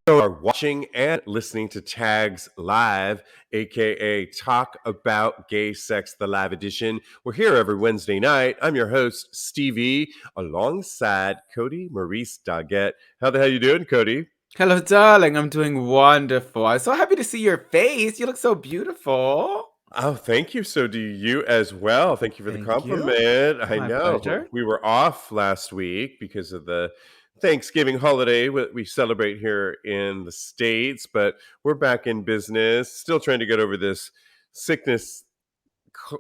are watching and listening to Tags Live, aka Talk About Gay Sex, the live edition. We're here every Wednesday night. I'm your host, Stevie, alongside Kodi Maurice Doggette. How the hell you doing, Kodi? Hello, darling. I'm doing wonderful. I'm so happy to see your face. You look so beautiful. Oh, thank you. So do you as well. Thank you for the Thank you. compliment. I My know pleasure. we were off last week because of the Thanksgiving holiday we celebrate here in the States, but we're back in business, still trying to get over this sickness,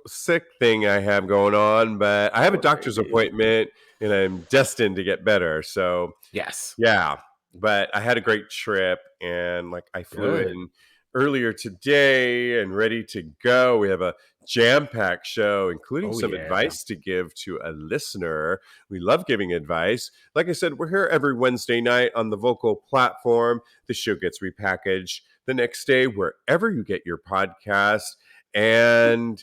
sick thing I have going on, but I have a Poor doctor's baby. appointment and I'm destined to get better. So Yes. yeah, but I had a great trip and like I flew Good. in earlier today and ready to go. We have a jam-packed show, including Oh, some yeah. advice to give to a listener. We love giving advice. Like I said, we're here every Wednesday night on the Vocal platform. The show gets repackaged the next day wherever you get your podcast. And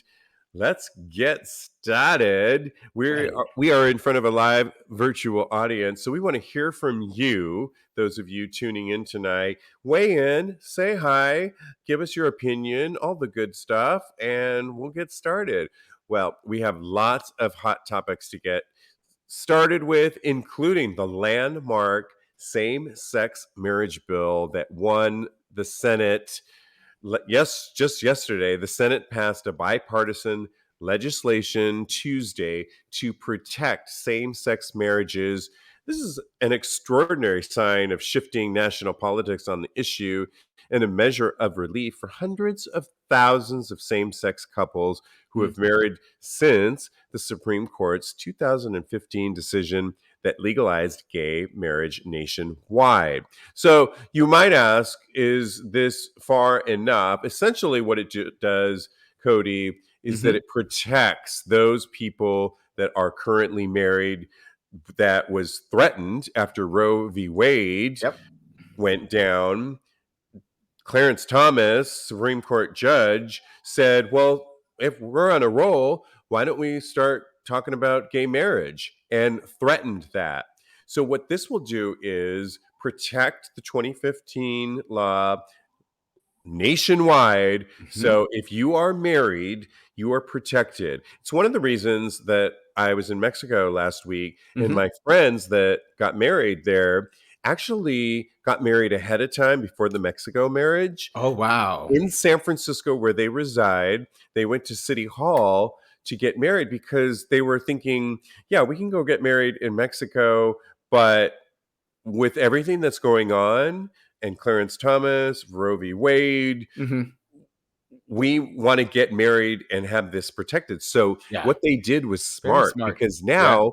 let's get started. Right. We are in front of a live virtual audience, so we want to hear from you. Those of you tuning in tonight, weigh in, say hi, give us your opinion, all the good stuff, and we'll get started. Well, we have lots of hot topics to get started with, including the landmark same-sex marriage bill that won the Senate. Yes, just yesterday, the Senate passed a bipartisan legislation Tuesday to protect same sex marriages. This is an extraordinary sign of shifting national politics on the issue and a measure of relief for hundreds of thousands of same sex couples who Hmm. have married since the Supreme Court's 2015 decision that legalized gay marriage nationwide. So you might ask, is this far enough? Essentially, what it does, Kodi, is that Hmm. it protects those people that are currently married that was threatened after Roe v. Wade Yep. went down. Clarence Thomas, Supreme Court judge, said, well, if we're on a roll, why don't we start talking about gay marriage? And threatened that. So, what this will do is protect the 2015 law nationwide. Hmm. So, if you are married, you are protected. It's one of the reasons that I was in Mexico last week, and Hmm. my friends that got married there actually got married ahead of time before the Mexico marriage Oh, wow. in San Francisco, where they reside. They went to City Hall to get married because they were thinking, yeah, we can go get married in Mexico, but with everything that's going on and Clarence Thomas, Roe v. Wade, Hmm. we want to get married and have this protected. So Yeah. what they did was Very smart smart. because Yeah. now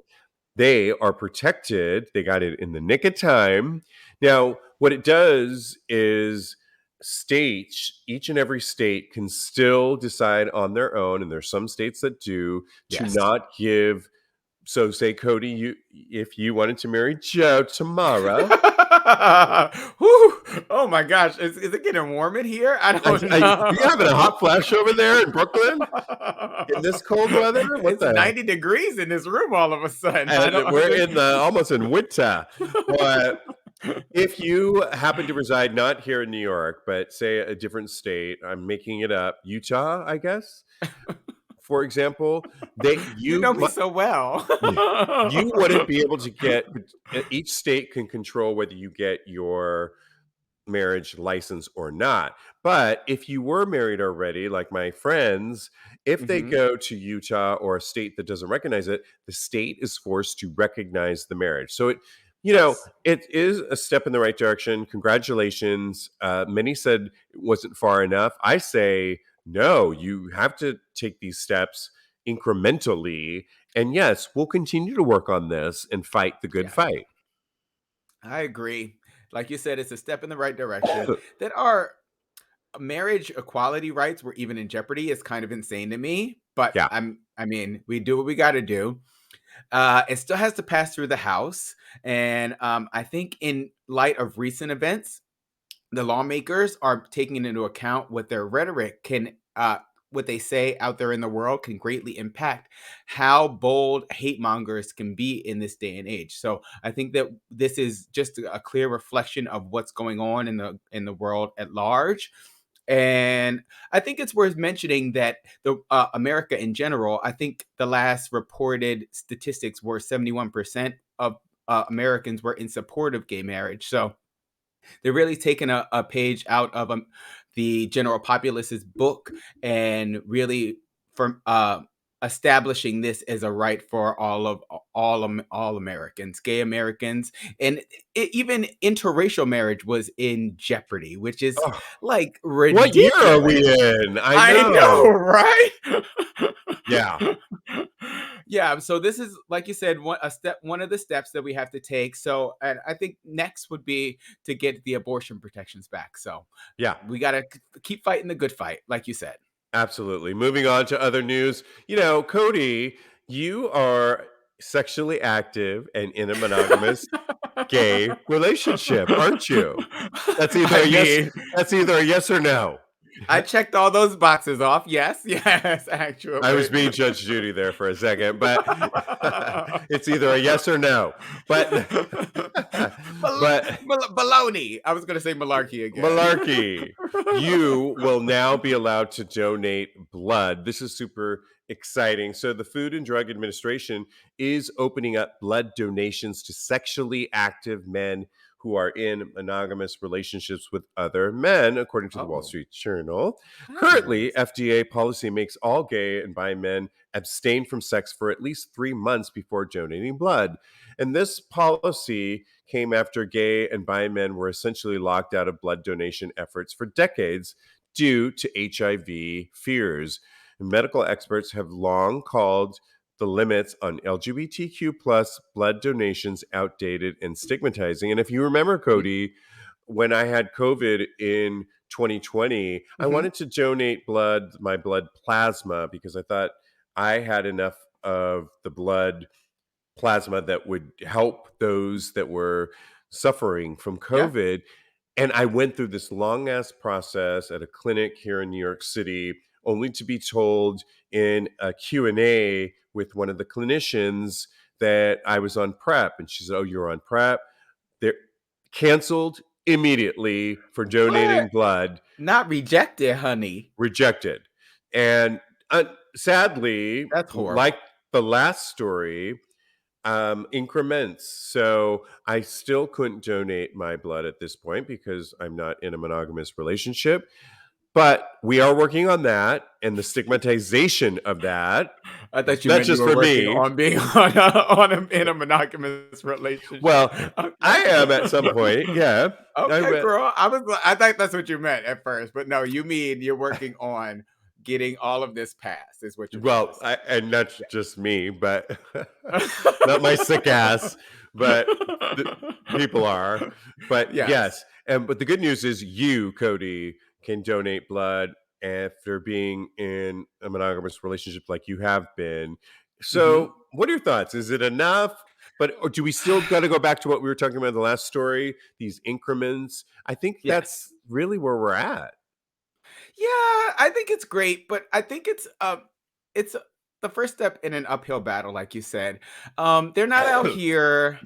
they are protected. They got it in the nick of time. Now, what it does is states, each and every state can still decide on their own, and there's some states that do, to Yes. not give. So say, Kodi, you if you wanted to marry Joe tomorrow, Whew. Oh my gosh. Is it getting warm in here? I don't you having a hot know. flash over there in Brooklyn in this cold weather? What It's the 90 degrees in this room all of a sudden. I And don't we're in understand. the almost in winter. But if you happen to reside not here in New York, but say a different state, I'm making it up, Utah, I guess, for example, that You know me so well. you wouldn't be able to get. Each state can control whether you get your marriage license or not. But if you were married already, like my friends, if they Hmm. go to Utah or a state that doesn't recognize it, the state is forced to recognize the marriage. So Yes. it is a step in the right direction. Congratulations. Many said it wasn't far enough. I say, no, you have to take these steps incrementally. And yes, we'll continue to work on this and fight the good Yeah. fight. I agree. Like you said, it's a step in the right direction. That our marriage equality rights were even in jeopardy is kind of insane to me. But Yeah. I mean, we do what we got to do. It still has to pass through the House, and I think in light of recent events, the lawmakers are taking into account what their rhetoric can what they say out there in the world can greatly impact how bold hate mongers can be in this day and age. So I think that this is just a clear reflection of what's going on in the world at large. And I think it's worth mentioning that the America in general, I think the last reported statistics were 71% of Americans were in support of gay marriage. So they're really taking a page out of the general populace's book and really from establishing this as a right for all Americans, gay Americans, and even interracial marriage was in jeopardy, which is Oh, like what year are we ridiculous. in? I I know. know, right? Yeah. Yeah, so this is like you said, one of the steps that we have to take. So, and I think next would be to get the abortion protections back. So, Yeah. we got to keep fighting the good fight, like you said. Absolutely. Moving on to other news. Cody, you are sexually active and in a monogamous gay relationship, aren't you? That's either I a yes mean, that's either a yes or no. I checked all those boxes off. Yes, yes, I was actually. being Judge Judy there for a second, but it's either a yes or no. But but Baloney. I was going to say malarkey again. Malarkey, you will now be allowed to donate blood. This is super exciting. So, the Food and Drug Administration is opening up blood donations to sexually active men who are in monogamous relationships with other men, according to the Wall Oh, Street Journal. Currently, nice. FDA policy makes all gay and bi men abstain from sex for at least 3 months before donating blood. And this policy came after gay and bi men were essentially locked out of blood donation efforts for decades due to HIV fears. And medical experts have long called the limits on LGBTQ plus blood donations outdated and stigmatizing. And if you remember, Mhm, Cody, when I had COVID in 2020, I mhm. wanted to donate blood, my blood plasma, because I thought I had enough of the blood plasma that would help those that were suffering from Yeah. COVID. And I went through this long ass process at a clinic here in New York City, only to be told in a Q&A with one of the clinicians that I was on PrEP. And she said, "Oh, you're on PrEP." They're canceled immediately for What? donating blood, Not rejected, honey. rejected. And sadly, That's like horrible. the last story, increments. So I still couldn't donate my blood at this point because I'm not in a monogamous relationship. But we are working on that and the stigmatization of that. I thought you Not meant you just were for working me. on being in a monogamous relationship. Well, I Okay. am at some point. Yeah. I Okay, re- girl. I thought that's what you meant at first, but no, you mean you're working on getting all of this passed, is what you're trying to well, say. and that's just me, but not my sick Yeah. ass, but the people are. But Yes. yes, and but the good news is you, Cody, can donate blood after being in a monogamous relationship like you have been. Mhm. So, what are your thoughts? Is it enough? But or do we still got to go back to what we were talking about in the last story? These increments. I think Yes. that's really where we're at. Yeah, I think it's great, but I think it's the first step in an uphill battle, like you said. They're not out here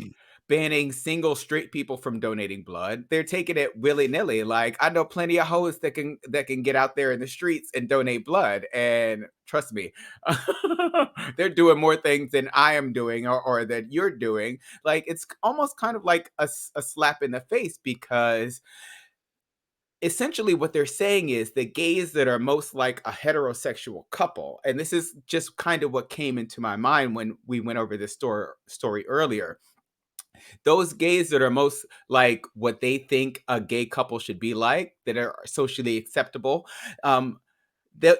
banning single straight people from donating blood. They're taking it willy nilly. Like I know plenty of hoes that can get out there in the streets and donate blood, and trust me, they're doing more things than I am doing or that you're doing. Like it's almost kind of like a slap in the face because essentially what they're saying is the gays that are most like a heterosexual couple, and this is just kind of what came into my mind when we went over this story earlier. Those gays that are most like what they think a gay couple should be like, that are socially acceptable, um,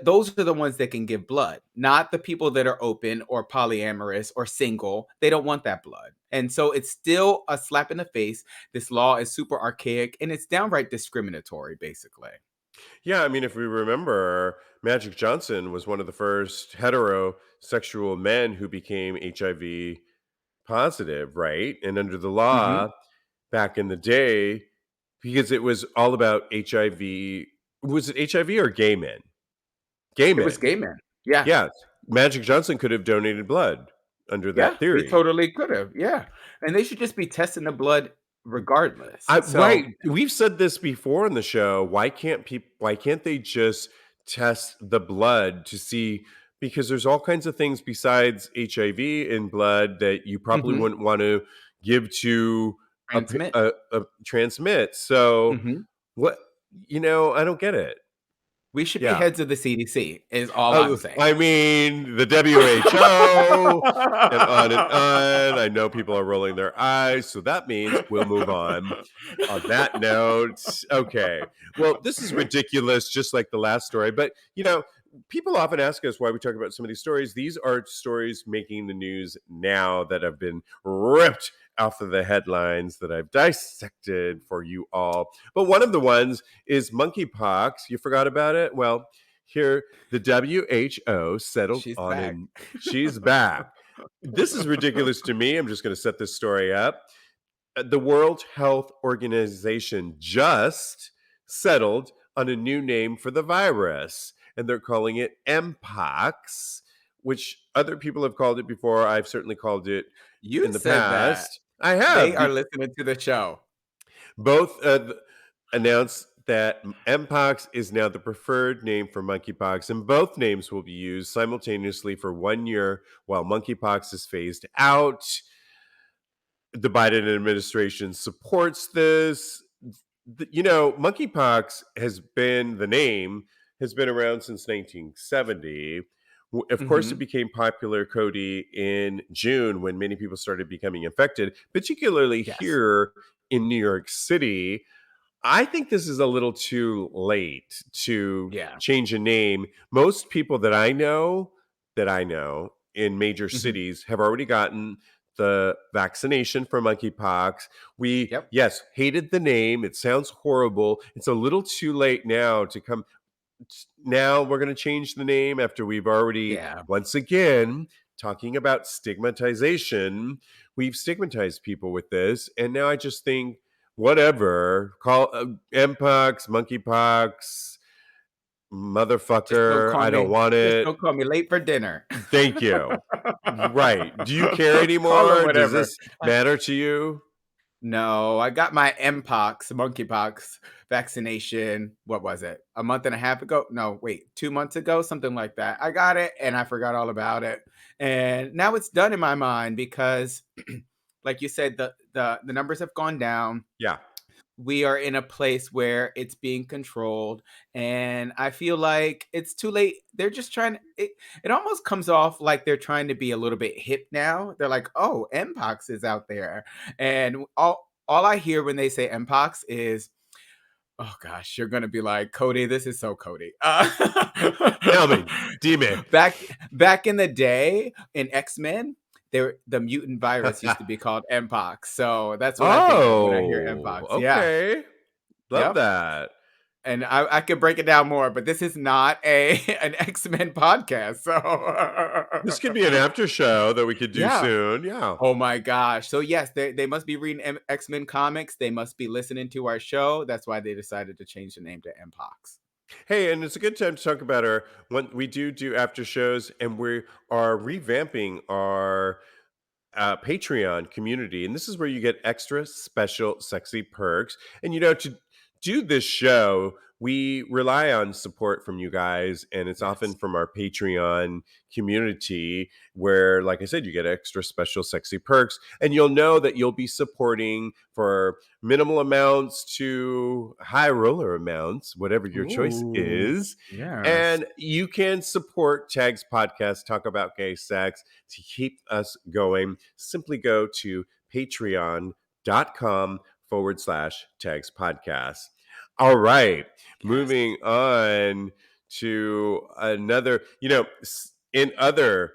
those are the ones that can give blood, not the people that are open or polyamorous or single. They don't want that blood. And so it's still a slap in the face. This law is super archaic and it's downright discriminatory, basically. Yeah, I mean, if we remember, Magic Johnson was one of the first heterosexual men who became HIV positive, right? And under the Hmm. law back in the day, because it was all about HIV, was it HIV or gay men? Gay It was men. gay men. Yeah. Yeah. Magic Johnson could have donated blood under Yeah, that he theory. totally could have, yeah, and they should just be testing the blood regardless, Right. so We've said this before in the show. Why can't they just test the blood to see, because there's all kinds of things besides HIV in blood that you probably Mhm, wouldn't want to give to transmit. a transmit. So Mhm. what, I don't get it. We should be Yeah. heads of the CDC is all I'm saying. I mean, the WHO and on and on. I know people are rolling their eyes, so that means we'll move on. On that note, okay. Well, this is ridiculous, just like the last story. But, people often ask us why we talk about some of these stories. These are stories making the news now that have been ripped off of the headlines that I've dissected for you all. But one of the ones is monkeypox. You forgot about it? Well, here, the WHO settled She's on back. an she's back. This is ridiculous to me. I'm just going to set this story up. The World Health Organization just settled on a new name for the virus, and they're calling it Mpox, which other people have called it before. I've certainly called it You in the said that. past. I They have. are listening to the show. Both announced that Mpox is now the preferred name for monkeypox, and both names will be used simultaneously for 1 year while monkeypox is phased out. The Biden administration supports this. Monkeypox has been the name has been around since 1970. Of course, it Mhm. became popular, Cody, in June when many people started becoming infected, particularly Yes. here in New York City. I think this is a little too late to Yeah. change a name. Most people that I know in major Mhm. cities have already gotten the vaccination for monkeypox. We, Yep. yes, hated the name. It sounds horrible. It's a little too late now to come. Now we're going to change the name after we've already, Yeah. once again, talking about stigmatization. We've stigmatized people with this. And now I just think, whatever, call mpox, monkeypox, motherfucker. I don't want Just it. don't call me late for dinner. Thank you. Right. Do you care Call it anymore? Does whatever. this matter to you? No, I got my Mpox, monkeypox vaccination. What was it? A month and a half ago? No, wait, 2 months ago, something like that. I got it and I forgot all about it. And now it's done in my mind because like you said, the numbers have gone down. Yeah. We are in a place where it's being controlled, and I feel like it's too late. They're just trying it almost comes off like they're trying to be a little bit hip now. They're like, "Oh, Mpox is out there." And all I hear when they say Mpox is, "Oh gosh, you're going to be like, Cody, this is so Cody." Tell me. Dime. Back in the day in X-Men, the mutant virus used to be called Mpox. So that's what I think of when I hear Oh, Mpox. Yeah. okay. Love Yep. that. And I could break it down more, but this is not a an X-Men podcast. So This could be an after show that we could do yeah. soon. Yeah. Oh my gosh. So yes, they must be reading X-Men comics. They must be listening to our show. That's why they decided to change the name to Mpox. Hey, and it's a good time to talk about our when we do after shows, and we are revamping our Patreon community. And this is where you get extra special, sexy perks. And, to do this show, we rely on support from you guys. And it's often Yes. from our Patreon community, where, like I said, you get extra special, sexy perks. And you'll know that you'll be supporting for minimal amounts to high roller amounts, whatever your choice Ooh. is. Yes. And you can support Tags Podcast, Talk About Gay Sex, to keep us going. Simply go to patreon.com/tags podcast. All right. Yes. Moving on to another, in other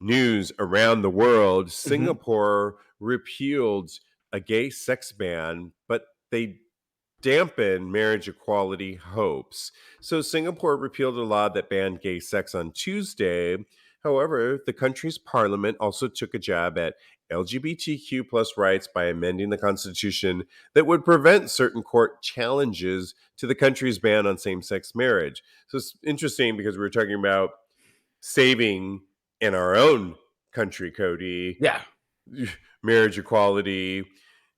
news around the world, Mhm. Singapore repealed a gay sex ban, but they dampen marriage equality hopes. So Singapore repealed a law that banned gay sex on Tuesday. However, the country's parliament also took a jab at LGBTQ plus rights by amending the constitution that would prevent certain court challenges to the country's ban on same sex marriage. So it's interesting because we were talking about saving in our own country, Cody, Yeah, marriage equality,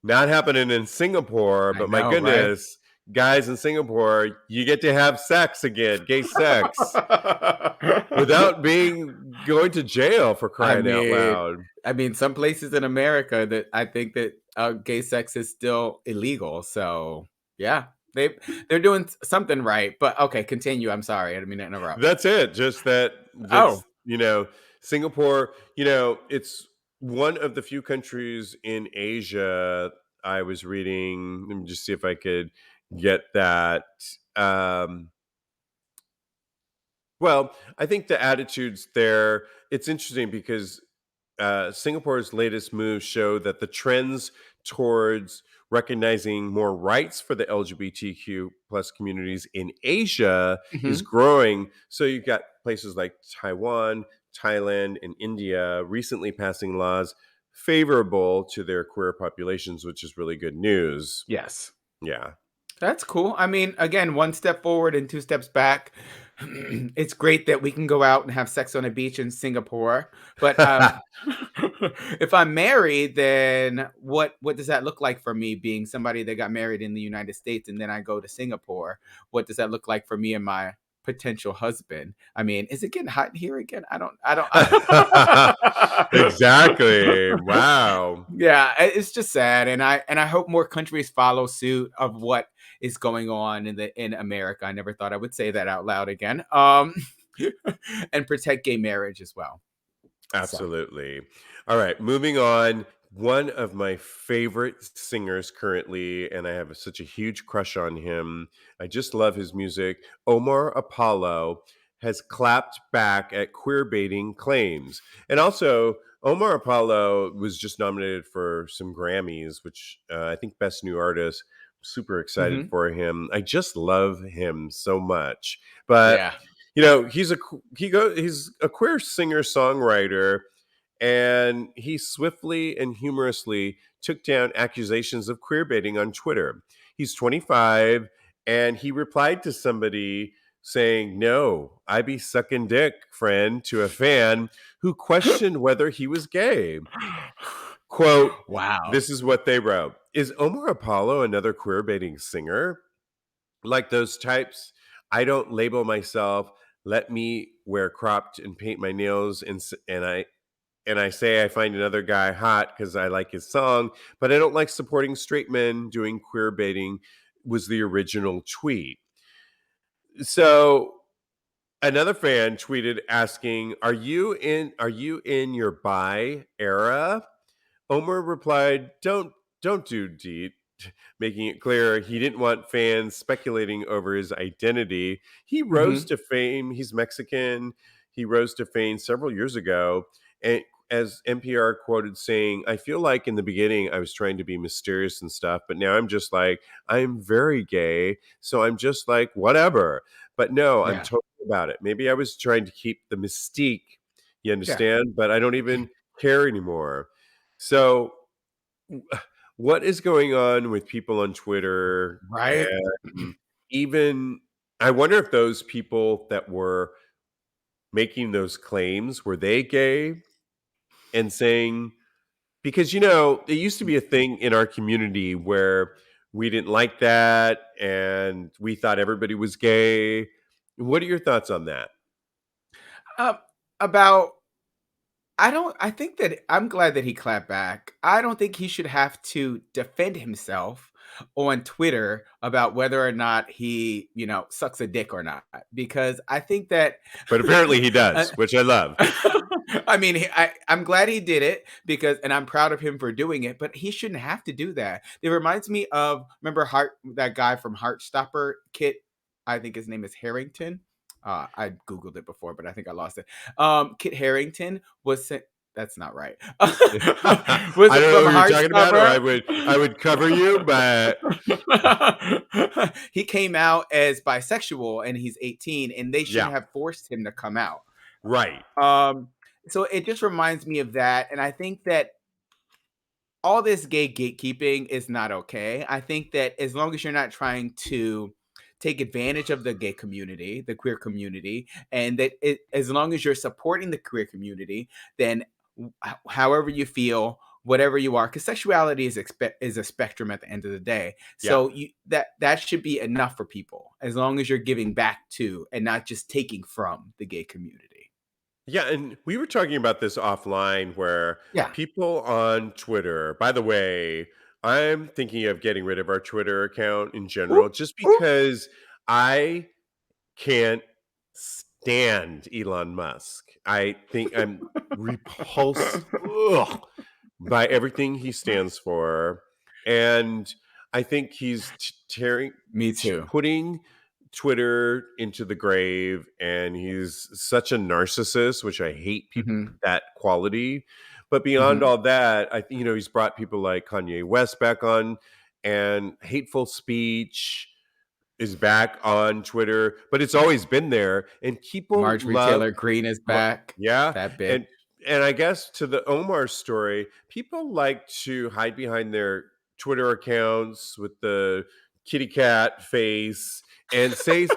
not happening in Singapore, I but my know, right? goodness, guys in Singapore, you get to have sex again, gay sex, without being going to jail for I crying out mean loud. I mean, some places in America that I think that, gay sex is still illegal, so, yeah, they're doing something right, but okay, continue, I'm sorry, I didn't mean to interrupt. That's it. Just Oh, Singapore, it's one of the few countries in Asia I was reading. Let me just see if I could get that. Um, well, I think the attitudes there, it's interesting because Singapore's latest moves show that the trends towards recognizing more rights for the LGBTQ plus communities in Asia is mhm. growing. So you've got places like Taiwan, Thailand, and India recently passing laws favorable to their queer populations, which is really good news. Yes. Yeah. That's cool. I mean, again, one step forward and two steps back. It's great that we can go out and have sex on a beach in Singapore, but if I'm married, then what does that look like for me being somebody that got married in the United States and then I go to Singapore? What does that look like for me and my potential husband? I mean, is it getting hot in here again? Exactly. Wow. Yeah, it's just sad, and I hope more countries follow suit of what is going on in America. I never thought I would say that out loud again. And protect gay marriage as well. So, Absolutely. All right, moving on. One of my favorite singers currently, and I have such a huge crush on him. I just love his music. Omar Apollo has clapped back at queer baiting claims. And also, Omar Apollo was just nominated for some Grammys, which I think Best New Artist. Super excited mhm, for him. I just love him so much. But yeah. he's a queer singer songwriter, and he swiftly and humorously took down accusations of queer baiting on Twitter. He's 25, and he replied to somebody saying, "No, I be sucking dick, friend," to a fan who questioned whether he was gay. Quote, Wow. this is what they wrote: "Is Omar Apollo another queer baiting singer? Like those types, I don't label myself. Let me wear cropped and paint my nails, and I say I find another guy hot because I like his song, but I don't like supporting straight men doing queer baiting," was the original tweet. So another fan tweeted asking, "Are you in your bi era?" Omar replied, "Don't do deed," making it clear he didn't want fans speculating over his identity. He rose Mhm. to fame. He's Mexican. He rose to fame several years ago. And as NPR quoted saying, "I feel like in the beginning I was trying to be mysterious and stuff, but now I'm just like, I'm very gay. So I'm just like, whatever. But no, I'm Yeah. totally about it. Maybe I was trying to keep the mystique, you Yeah. understand? But I don't even care anymore." So what is going on with people on Twitter? Right? And even I wonder if those people that were making those claims, were they gay and saying, because it used to be a thing in our community where we didn't like that and we thought everybody was gay. What are your thoughts on that? Uh, about I think that I'm glad that he clapped back. I don't think he should have to defend himself on Twitter about whether or not he, sucks a dick or not. Because I think that But apparently he uh, does, which I love. I mean, I'm glad he did it and I'm proud of him for doing it, but he shouldn't have to do that. It reminds me of, remember that guy from Heartstopper, Kit, I think his name is Harrington. I Googled it before, but I think I lost it. Kit Harrington was sent, that's not right. Was I it don't know from who you're talking about, or Heartstopper? I would cover you, but He came out as bisexual and he's 18, and they shouldn't yeah, have forced him to come out. right. so it just reminds me of that, and I think that all this gay gatekeeping is not okay. I think that as long as you're not trying to take advantage of the gay community, the queer community, and that as long as you're supporting the queer community, then however you feel, whatever you are, because sexuality is a spectrum at the end of the day. Yeah. So that should be enough for people, as long as you're giving back to and not just taking from the gay community. Yeah, and we were talking about this offline where Yeah. people on Twitter, by the way, I'm thinking of getting rid of our Twitter account in Oop, general just oop. because I can't stand Elon Musk. I think I'm repulsed by everything he stands for. And I think he's Me too. putting Twitter into the grave, and he's such a narcissist, which I hate people Hmm. that quality. But beyond Hmm. all that, I think he's brought people like Kanye West back on, and hateful speech is back on Twitter, but it's always been there, and people Marjorie love Taylor Greene is Mar back. yeah, That bitch. and I guess to the Omar story, people like to hide behind their Twitter accounts with the kitty cat face and say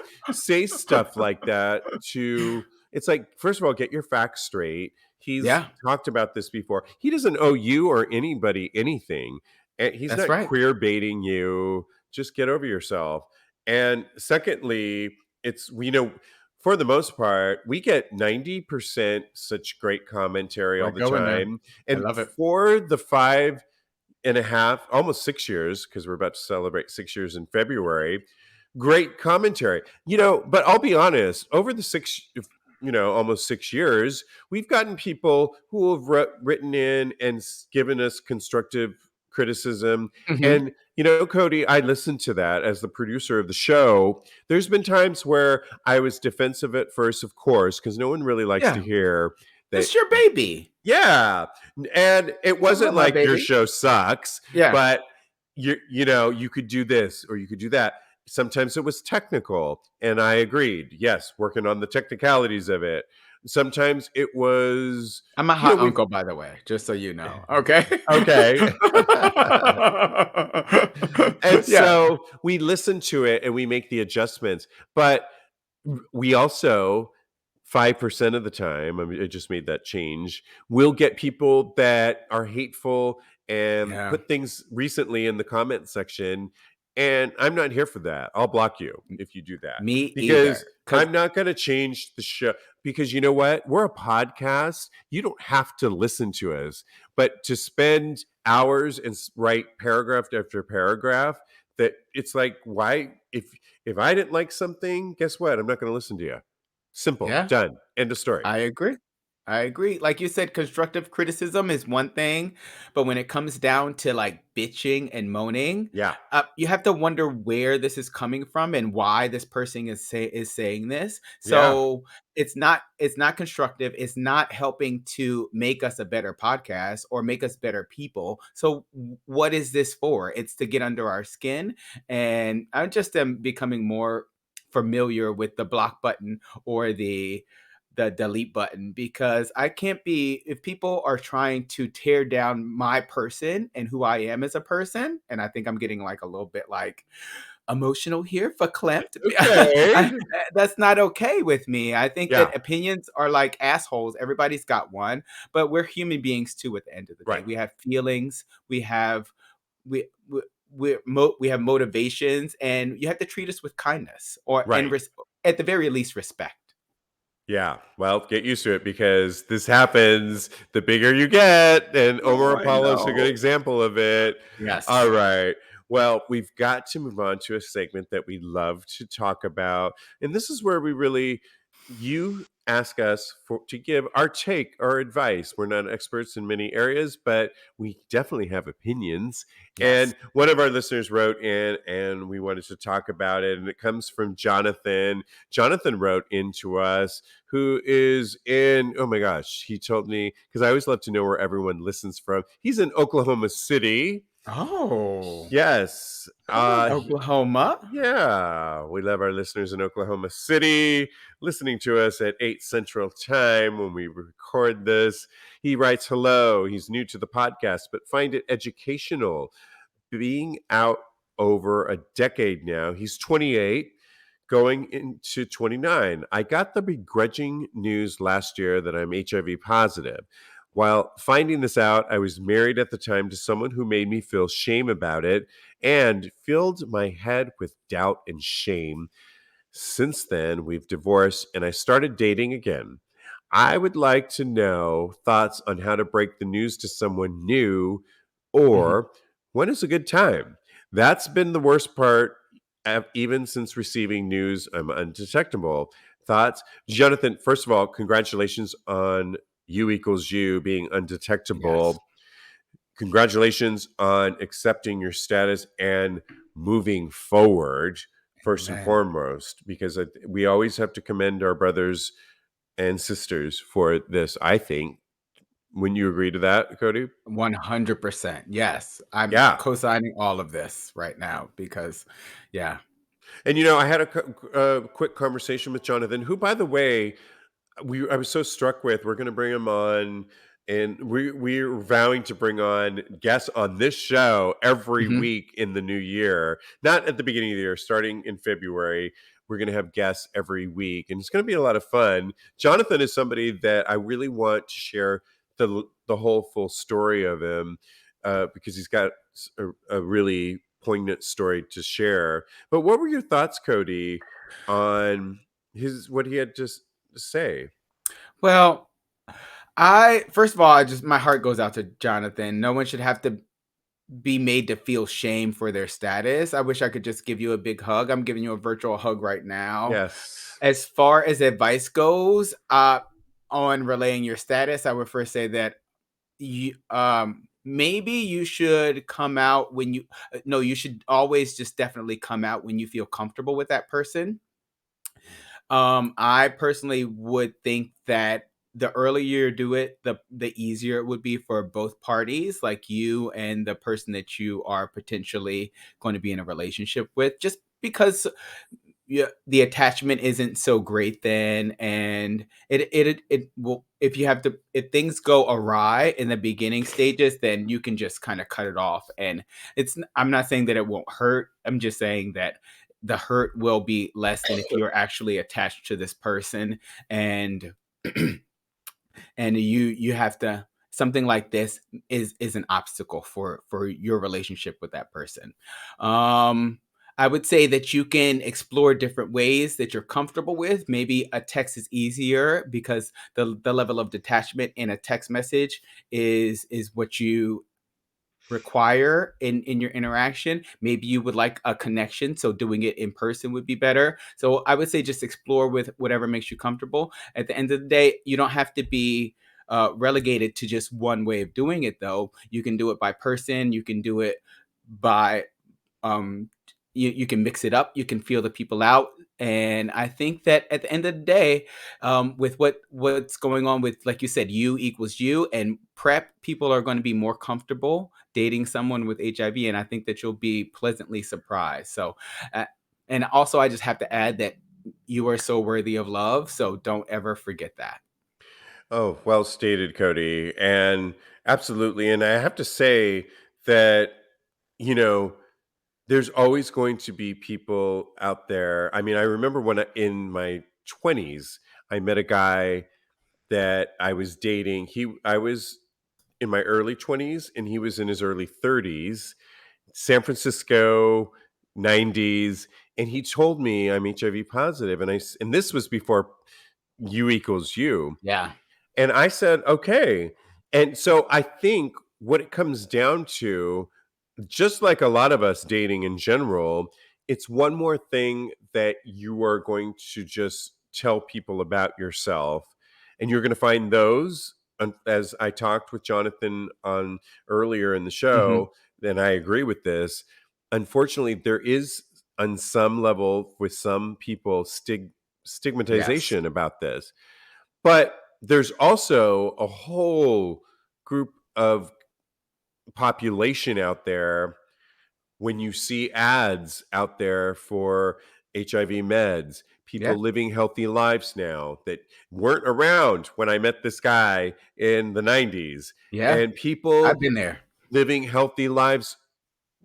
stuff like that to it's like, first of all, get your facts straight. He's Yeah, talked about this before. He doesn't owe you or anybody anything, and he's that's not right. queer baiting you. Just get over yourself. And secondly, it's for the most part, we get 90% such great commentary all We're the going there. time. I And love it. for the 5.5, almost 6 years, because we're about to celebrate 6 years in February, great commentary. But I'll be honest, over the almost 6 years, we've gotten people who have written in and given us constructive criticism. Mhm. And, Cody, I listened to that as the producer of the show. There's been times where I was defensive at first, of course, because no one really likes to Yeah, hear that. it's your baby. Yeah. And it I wasn't love my like your baby. show sucks, Yeah, but you could do this or you could do that. Sometimes it was technical, and I agreed. Yes, working on the technicalities of it. Sometimes it was, I'm a hot we've uncle, by the way, just so you know. Okay. okay. And Yeah, so we listen to it and we make the adjustments. But we also 5% of the time, I mean, I just made that change, we'll get people that are hateful and yeah. put things recently in the comment section. And I'm not here for that. I'll block you if you do that, Me because either. Cause I'm not going to change the show. Because you know what? We're a podcast. You don't have to listen to us, but to spend hours and write paragraph after paragraph, that it's like, why? If I didn't like something, guess what? I'm not going to listen to you. Simple. yeah, Done. End of story. I agree. I agree. Like you said, constructive criticism is one thing, but when it comes down to like bitching and moaning, Yeah. you have to wonder where this is coming from and why this person is saying this. Yeah. So it's not constructive. It's not helping to make us a better podcast or make us better people. So what is this for? It's to get under our skin, and I just am becoming more familiar with the block button or the delete button, because I can't be, if people are trying to tear down my person and who I am as a person, and I think I'm getting like a little bit like emotional here for clamped. Okay. That's not okay with me. I think Yeah. that opinions are like assholes. Everybody's got one, but we're human beings too at the end of the day. Right. We have feelings, we have motivations, and you have to treat us with kindness Right. at the very least respect. Yeah. Well, get used to it, because this happens the bigger you get. And Omar Oh, I Apollo's a good know. example of it. All Yes. right. Well, we've got to move on to a segment that we love to talk about. And this is where you ask us to give our take, our advice. We're not experts in many areas, but we definitely have opinions. Yes. And one of our listeners wrote in and we wanted to talk about it. And it comes from Jonathan. Jonathan wrote into us, who is in, oh my gosh, he told me, because I always love to know where everyone listens from. He's in Oklahoma City. Oh, Yes. come on, Oklahoma. Yeah, we love our listeners in Oklahoma City listening to us at 8 Central Time when we record this. He writes, hello, he's new to the podcast, but find it educational. Being out over a decade now, he's 28, going into 29. I got the begrudging news last year that I'm HIV positive. While finding this out, I was married at the time to someone who made me feel shame about it and filled my head with doubt and shame. Since then, we've divorced and I started dating again. I would like to know thoughts on how to break the news to someone new Mhm. or when is a good time. That's been the worst part, even since receiving news I'm undetectable. Thoughts? Jonathan, first of all, congratulations on you equals you being Yes. undetectable. Congratulations on accepting your status and moving forward, first and Amen. foremost, because we always have to commend our brothers and sisters for this, I think. Wouldn't you agree to that, Cody? 100%. Yes. I'm Yeah. co-signing all of this right now because, yeah. And, I had a quick conversation with Jonathan, who, by the way, I was so struck with. We're going to bring him on, and we're vowing to bring on guests on this show every Mhm. week in the new year. Not at the beginning of the year, starting in February. We're going to have guests every week, and it's going to be a lot of fun. Jonathan is somebody that I really want to share the whole full story of him, because he's got a really poignant story to share. But what were your thoughts, Cody, on his what he had just say? Well, I first of all, I just my heart goes out to Jonathan. No one should have to be made to feel shame for their status. I wish I could just give you a big hug. I'm giving you a virtual hug right now. Yes. As far as advice goes, on relaying your status, I would first say that you maybe you should come out when you no, you should always just definitely come out when you feel comfortable with that person. I personally would think that the earlier you do it, the easier it would be for both parties, like you and the person that you are potentially going to be in a relationship with, just because yeah, the attachment isn't so great then, and it will if you have to if things go awry in the beginning stages, then you can just kind of cut it off. And I'm not saying that it won't hurt. I'm just saying that the hurt will be less than if you're actually attached to this person, and and you have to something like this is an obstacle for your relationship with that person. I would say that you can explore different ways that you're comfortable with. Maybe a text is easier because the level of detachment in a text message is what you require in your interaction. Maybe you would like a connection, so doing it in person would be better. So I would say just explore with whatever makes you comfortable. At the end of the day, you don't have to be relegated to just one way of doing it, though. You can do it by person, you can do it by um you can mix it up, you can feel the people out. And I think that at the end of the day, with what's going on with, like you said, you equals you and prep, people are going to be more comfortable dating someone with HIV, and I think that you'll be pleasantly surprised. So uh, and also I just have to add that you are so worthy of love, so don't ever forget that. Oh, well stated, Cody. And absolutely. And I have to say that, you know, there's always going to be people out there. I mean, I remember in my 20s, I met a guy that I was dating. I was in my early 20s and he was in his early 30s, San Francisco, 90s. And he told me I'm HIV positive. And this was before you equals you. Yeah. And I said, okay. And so I think what it comes down to, just like a lot of us dating in general, it's one more thing that you are going to just tell people about yourself. And you're going to find those, as I talked with Jonathan on earlier in the Hmm. show, and I agree with this. Unfortunately, there is, on some level, with some people, Yes. stigmatization about this. But there's also a whole group of population out there, when you see ads out there for HIV meds, Yeah. people living healthy lives now that weren't around when I met this guy in the 90s, Yeah. and people I've been there. living healthy lives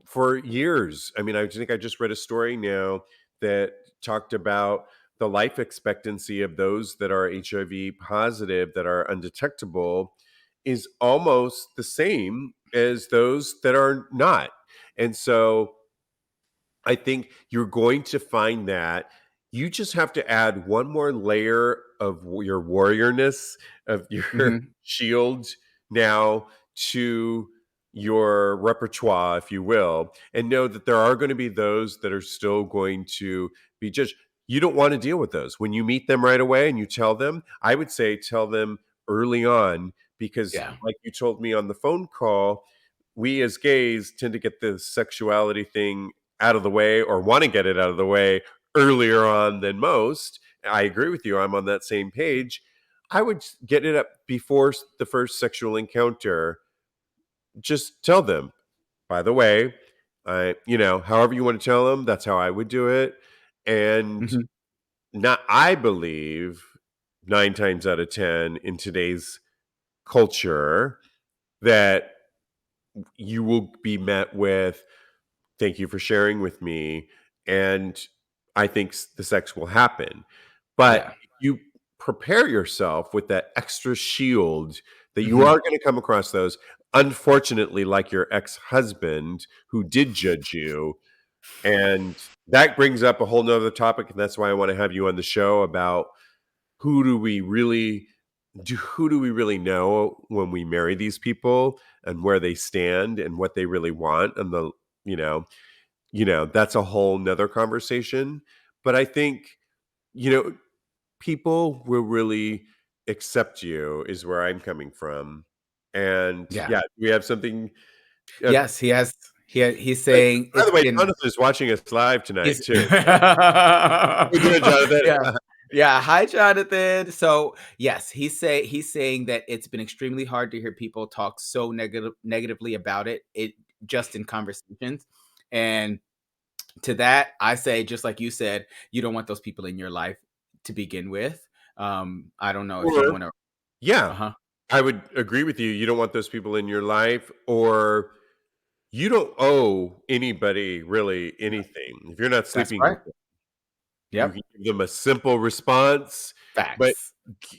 for years. I mean, I think I just read a story now that talked about the life expectancy of those that are HIV positive that are undetectable is almost the same as those that are not. And so I think you're going to find that you just have to add one more layer of your warriorness, of your Mhm. shield now to your repertoire, if you will, and know that there are going to be those that are still going to be judged. You don't want to deal with those. When you meet them right away and you tell them, I would say tell them early on, because Yeah. like you told me on the phone call, we as gays tend to get the sexuality thing out of the way or want to get it out of the way earlier on than most. I agree with you. I'm on that same page. I would get it up before the first sexual encounter. Just tell them, by the way, however you want to tell them, that's how I would do it. And Mhm. not, I believe 9 times out of 10 in today's culture that you will be met with, thank you for sharing with me. And I think the sex will happen. But Yeah. if you prepare yourself with that extra shield that you Mhm. are going to come across those, unfortunately, like your ex husband who did judge you. And that brings up a whole nother topic. And that's why I want to have you on the show about who do we really who do we really know when we marry these people and where they stand and what they really want and the you know that's a whole nother conversation. But I think, you know, people will really accept you is where I'm coming from. And Yeah. yeah, we have something. Uh, Yes, he has he's by saying by the it's way, been Jonathan is watching us live tonight he's too. So we're doing, Jonathan. Yeah. Yeah, hi, Jonathan. So, yes, he's saying that it's been extremely hard to hear people talk so negatively about it just in conversations, and to that, I say, just like you said, you don't want those people in your life to begin with. I don't know if you Or wanna. yeah, Uh-huh. I would agree with you. You don't want those people in your life, or you don't owe anybody really Yeah, anything. If you're not that's sleeping right. with them, you Yep. can give them a simple response, but Facts.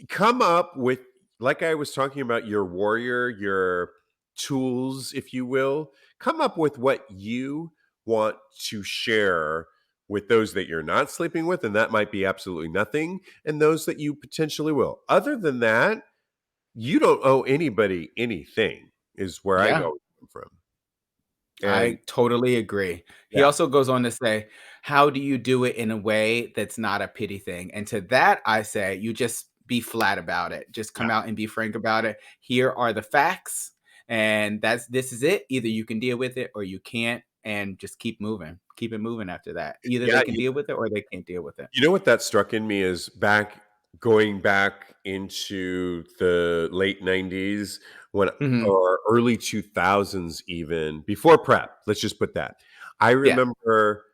come up with, like I was talking about, your warrior, your tools, if you will. Come up with what you want to share with those that you're not sleeping with, and that might be absolutely nothing, and those that you potentially will. Other than that, you don't owe anybody anything, is where I Yeah. go from. And I totally agree. He yeah, also goes on to say, "How do you do it in a way that's not a pity thing?" And to that, I say, you just be flat about it. Just yeah, come out and be frank about it. Here are the facts, and this is it. Either you can deal with it or you can't, and just keep moving. Keep it moving after that. Either yeah. they can deal with it or they can't deal with it. You know what that struck in me is going back into the late 90s when Mhm. or early 2000s, even before prep. Let's just put that. I Yeah. remember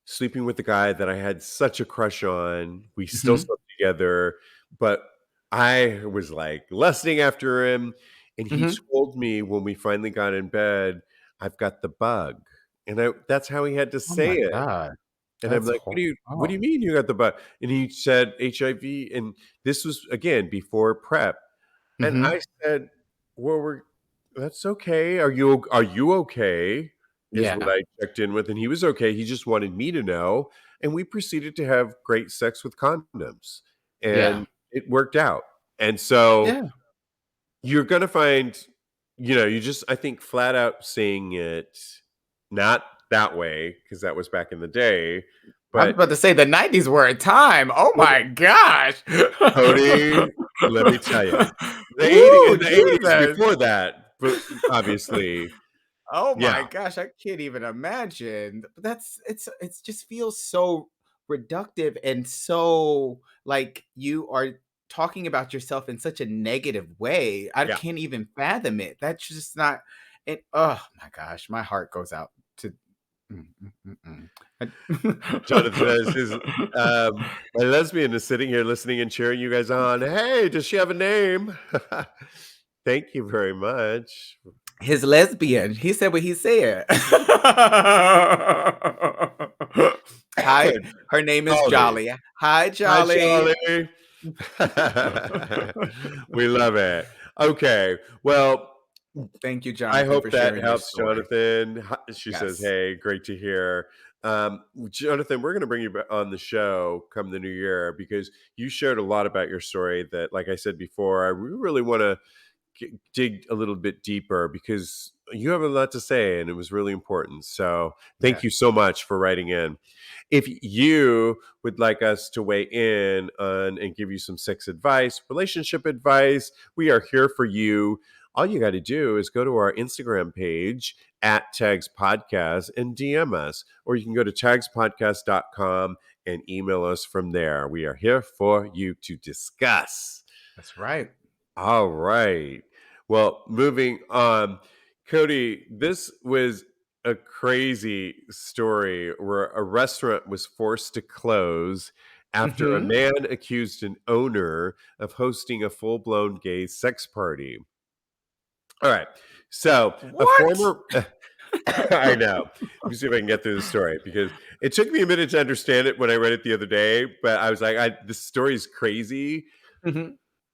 sleeping with a guy that I had such a crush on. We still Mhm. slept together, but I was like lusting after him. And he Mhm. told me when we finally got in bed, I've got the bug. And that's how he had to Oh say my it. god. And I'm That's like, hor what do oh, you mean you got the bug?" And he said HIV, and this was again before prep. And Mhm. I said, "Well, that's okay. Are you okay?" Is what Yeah. I checked in with, and he was okay. He just wanted me to know, and we proceeded to have great sex with condoms, Yeah. and it worked out. And so Yeah. you're gonna find, you just I think flat out saying it not that way because that was back in the day, I was but about to say the '90s were a time. Oh my gosh. Cody, let me tell you, Ooh, the 80s Jesus. before that, but obviously, Oh yeah, my gosh, I can't even imagine. That's it's just feels so reductive and so like you are talking about yourself in such a negative way. I yeah. can't even fathom it. That's just not. And oh my gosh, my heart goes out to. Mm, Jonathan has his my lesbian is sitting here listening and cheering you guys on. Hey, does she have a name? Thank you very much. His lesbian. He said what he said. Hi, her name is Jolly. Jolly. Hi, Hi, Jolly. Charlie. We love it. Okay. Well, Thank you, I Jonathan, for hope that sharing your helps, story. Jonathan. She says, Yes. "Hey, great to hear." Jonathan, we're going to bring you on the show come the new year because you shared a lot about your story that, like I said before, I really want to dig a little bit deeper because you have a lot to say and it was really important. So thank Yes. you so much for writing in. If you would like us to weigh in on and give you some sex advice, relationship advice, we are here for you. All you got to do is go to our Instagram page at Tags Podcast and DM us, or you can go to tagspodcast.com and email us from there. We are here for you to discuss. That's right. All right. Well, moving on. Kodi, this was a crazy story where a restaurant was forced to close after a Hmm. man accused an owner of hosting a full blown gay sex party. All right. So, a What? former, I know. Let me see if I can get through the story because it took me a minute to understand it when I read it the other day, but I was like, this story is crazy. Hmm.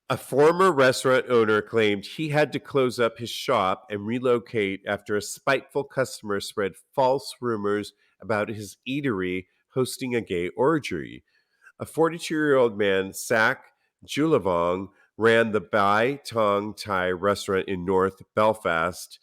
A former restaurant owner claimed he had to close up his shop and relocate after a spiteful customer spread false rumors about his eatery hosting a gay orgy. A 42-year-old man, Sak Julavong, ran the Bai Tong Thai restaurant in North Belfast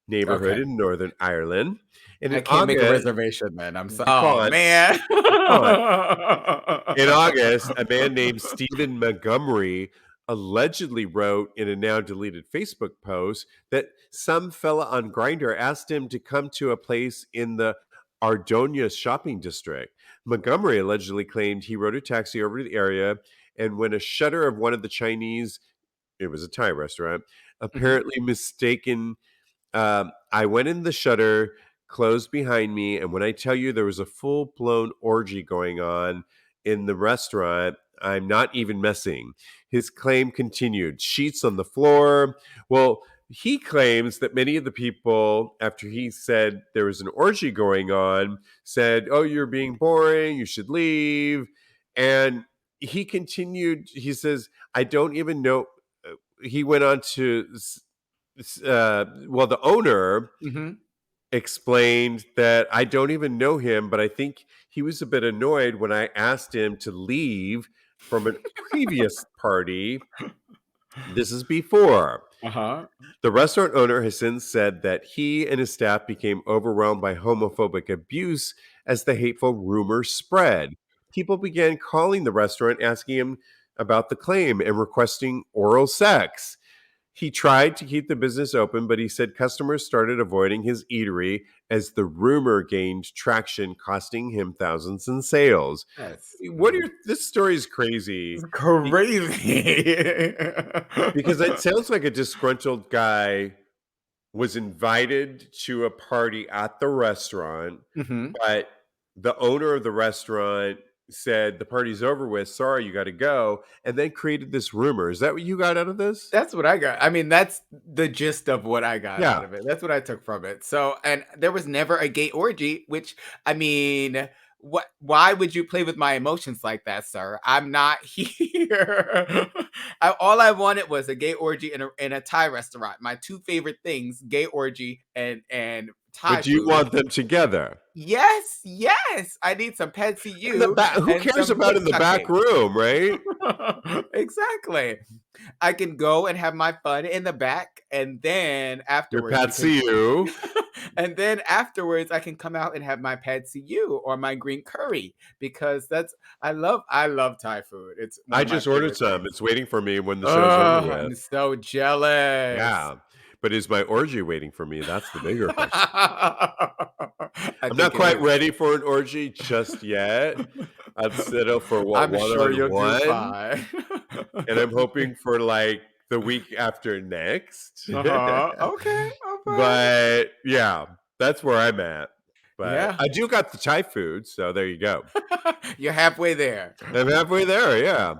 neighborhood Okay. in Northern Ireland. And I in can't make a August, reservation then. I'm so. you Oh can't, man. you can't. In August, a man named Stephen Montgomery allegedly wrote in a now deleted Facebook post that some fella on Grindr asked him to come to a place in the Ardonia shopping district. Montgomery allegedly claimed he rode a taxi over to the area, and when a shutter of one of the Chinese, it was a Thai restaurant, Hmm. apparently mistaken, I went in the shutter, closed behind me, and when I tell you there was a full blown orgy going on in the restaurant, I'm not even messing. His claim continued sheets on the floor. Well, he claims that many of the people, after he said there was an orgy going on, said, "Oh, you're being boring. You should leave." And he continued, he says, I don't even know. He went on to well, the owner Hmm. explained that I don't even know him, but I think he was a bit annoyed when I asked him to leave from a previous party. This is before. Uh-huh. The restaurant owner has since said that he and his staff became overwhelmed by homophobic abuse as the hateful rumor spread. People began calling the restaurant, asking him about the claim and requesting oral sex. He tried to keep the business open, but he said customers started avoiding his eatery as the rumor gained traction, costing him thousands in sales. That's What are your, this story is crazy crazy. because it sounds like a disgruntled guy was invited to a party at the restaurant, Hmm. but the owner of the restaurant said the party's over with, sorry, you got to go, and then created this rumor. Is that what you got out of this? That's what I got. I mean, that's the gist of what I got out Yeah. of it. That's what I took from it. So, and there was never a gay orgy, which I mean, what? Why would you play with my emotions like that, sir? I'm not here. All I wanted was a gay orgy in a Thai restaurant. My two favorite things: gay orgy and But Thai do you food. want them together? Yes, yes. I need some Pet In the CU back, who and cares some about dick in the back sucking. room, right? Exactly. I can go and have my fun in the back, and then Your afterwards we can Patsy, you. and then afterwards I can come out and have my pad see you or my green curry because that's I love Thai food. It's one I of my just ordered favorite some. things. It's waiting for me when the show's over Oh, with. I'm so jealous. Yeah. But is my orgy waiting for me? That's the bigger question. I I'm not think it quite is. ready for an orgy just yet. I'd settle for what I'm one sure on you'll do one, fine. and I'm hoping for like the week after next. Uh-huh. Okay. right. But yeah, that's where I'm at. But Yeah. I do got the Thai food, so there you go. You're halfway there. I'm halfway there. Yeah.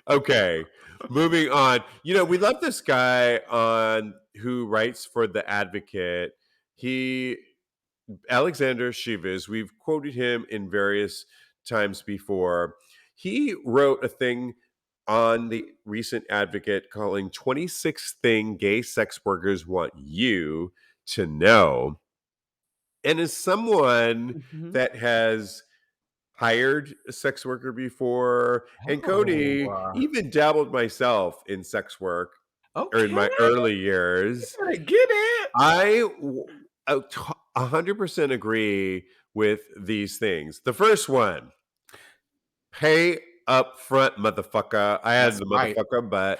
Okay. Moving on. We love this guy on who writes for the Advocate. He Alexander Shivas. We've quoted him in various times before. He wrote a thing on the recent Advocate calling 26 thing gay sex workers want you to know. And as someone Mhm. that has hired a sex worker before, and Oh, Cody even dabbled myself in sex work or in okay. my early years, I get it. I 100% agree with these things. The first one, pay up front, motherfucker. I had That's the right. motherfucker,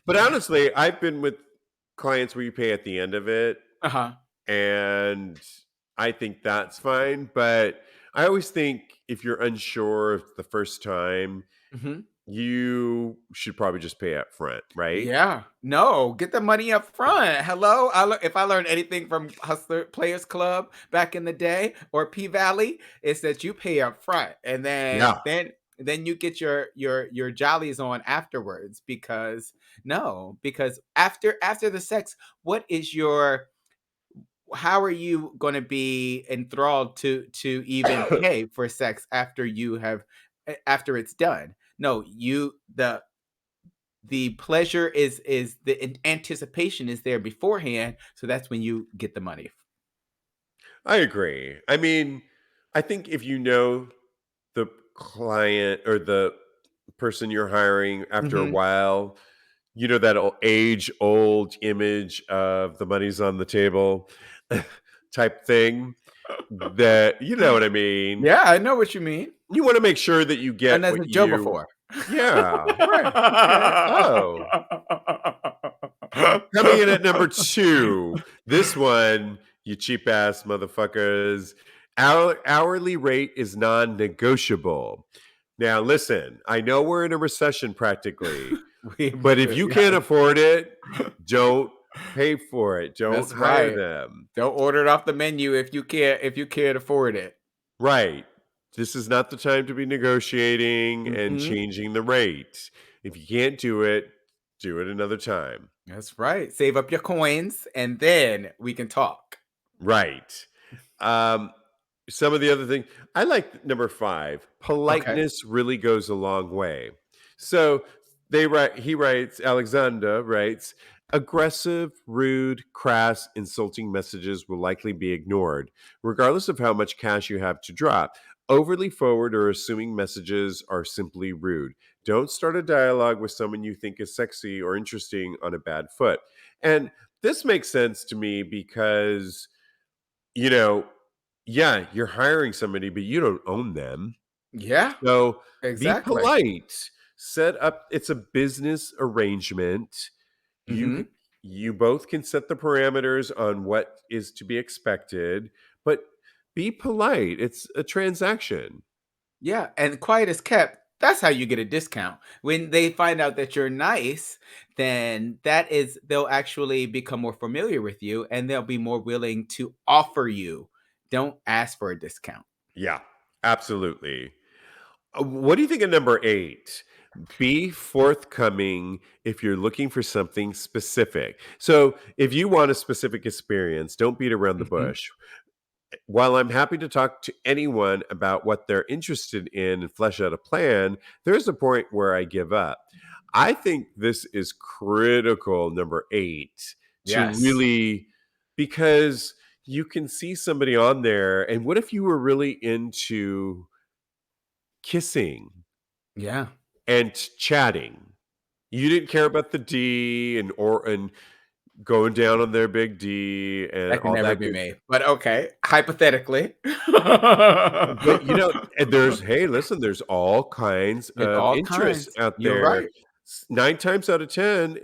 but honestly, I've been with clients where you pay at the end of it, Uh-huh. and I think that's fine. But I always think if you're unsure of the first time, Mhm. you should probably just pay up front, right? Yeah. No, get the money up front. Hello? If I learned anything from Hustler Players Club back in the day or P Valley, it's that you pay up front and then Yeah. then you get your jollies on afterwards because after the sex, what is your how are you going to be enthralled to even pay for sex after you have after it's done? No, you the pleasure is the anticipation is there beforehand, so that's when you get the money. I agree. I mean, I think if you know the client or the person you're hiring after a Mhm. while, that age old image of the money's on the table type thing, that you know what I mean. Yeah, I know what you mean. You want to make sure that you Done get as what a Joe you, before. yeah, right. Okay. Oh, coming in at number two, this one, you cheap ass motherfuckers. Our hourly rate is non negotiable. Now, listen, I know we're in a recession practically, We but if you can't yes. afford it, don't pay for it. Don't That's hire right. them. Don't order it off the menu if you can't afford it. Right. This is not the time to be negotiating and Mhm. changing the rate. If you can't do it another time. That's right. Save up your coins and then we can talk. Right. Um, some of the other things I like number five. Okay. Politeness really goes a long way. So he writes, Alexander writes, aggressive, rude, crass, insulting messages will likely be ignored, regardless of how much cash you have to drop. Overly forward or assuming messages are simply rude. Don't start a dialogue with someone you think is sexy or interesting on a bad foot. And this makes sense to me because you know, yeah, you're hiring somebody, but you don't own them. Yeah, So be exactly. polite. Set up it's a business arrangement. You c- Mhm. you both can set the parameters on what is to be expected, but be polite. It's a transaction. Yeah, and quiet is kept. That's how you get a discount. When they find out that you're nice, then they'll actually become more familiar with you and they'll be more willing to offer you. Don't ask for a discount. Yeah, absolutely. What do you think of number eight? Be forthcoming if you're looking for something specific. So, if you want a specific experience, don't beat around the Mhm. bush. While I'm happy to talk to anyone about what they're interested in and flesh out a plan, there's a point where I give up. I think this is critical, number eight, to Yes. really, because you can see somebody on there, and what if you were really into kissing Yeah. and chatting? You didn't care about the D and going down on their big D and That can all never that be good. me. But okay, hypothetically. But, and hey, listen, there's all kinds It of all interests kinds. out You're there. right. 9 times out of 10,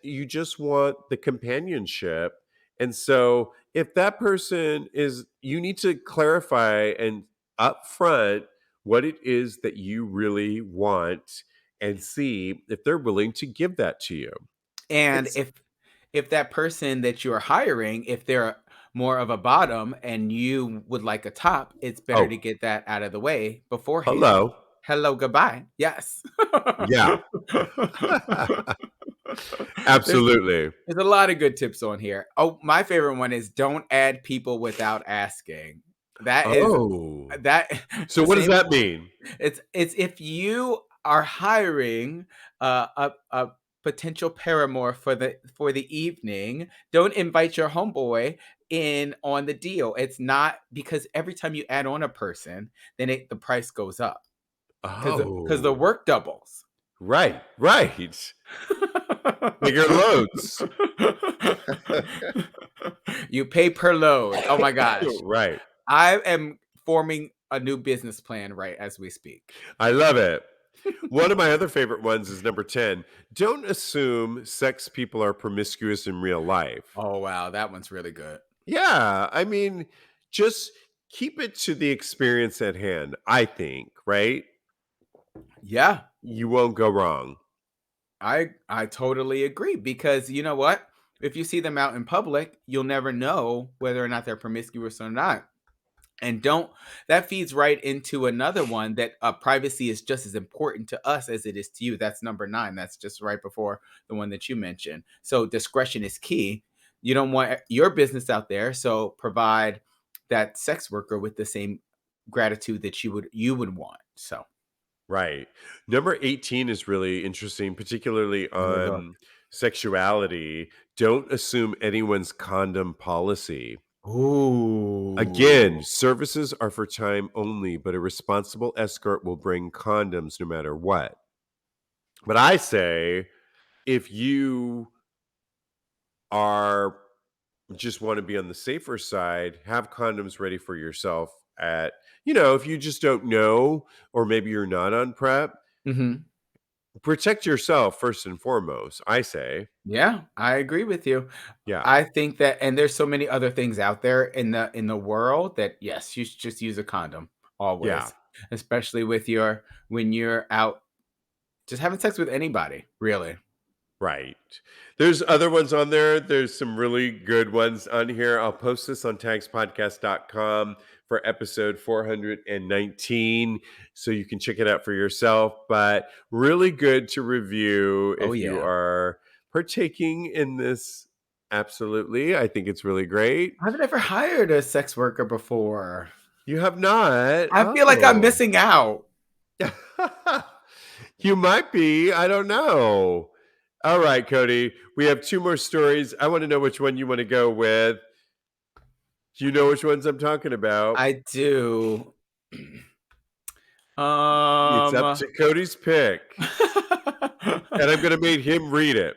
you just want the companionship. And so if that person is you need to clarify and upfront what it is that you really want and see if they're willing to give that to you. And It's if if that person that you're hiring, if they're more of a bottom and you would like a top, it's better to Oh, get that out of the way beforehand. hello. Hello, goodbye. Yes. Yeah. there's Absolutely. there's a lot of good tips on here. Oh, my favorite one is don't add people without asking. That is Oh. that So what does same. that mean? It's if you are hiring a potential paramour for the evening, don't invite your homeboy in on the deal. It's not because every time you add on a person, then the price goes up because the Oh. work doubles. Right, right. Bigger loads. You pay per load. Oh my gosh. Right. I am forming a new business plan right as we speak. I love it. One of my other favorite ones is number 10. Don't assume sex people are promiscuous in real life. Oh wow, that one's really good. Yeah, I mean, just keep it to the experience at hand, I think, right? Yeah, You won't go wrong. I totally agree because you know what? If you see them out in public, you'll never know whether or not they're promiscuous or not. And don't that feeds right into another one that privacy is just as important to us as it is to you. That's number 9. That's just right before the one that you mentioned. So discretion is key. You don't want your business out there, so provide that sex worker with the same gratitude that you would want. So Right. Number 18 is really interesting, particularly let me look. on sexuality. Don't assume anyone's condom policy. Again, Ooh. services are for time only, but a responsible escort will bring condoms no matter what. But I say if you are just want to be on the safer side, have condoms ready for yourself at, if you just don't know, or maybe you're not on prep, Mhm. protect yourself first and foremost, I say. Yeah, I agree with you. Yeah. I think that and there's so many other things out there in the world that yes, you should just use a condom Yeah. always, especially with your when you're out just having sex with anybody, really. Right. There's other ones on there. There's some really good ones on here. I'll post this on tagspodcast.com for episode 419 so you can check it out for yourself. But really good to review Oh if you yeah. are partaking in this. Absolutely. I think it's really great. I've never hired a sex worker before. You have not? I feel like I'm Oh. missing out. You might be. I don't know. All right, Kodi. We have 2 more stories. I want to know which one you want to go with. Do you know which ones I'm talking about? I do. It's up um to Cody's pick, and I'm going to make him read it.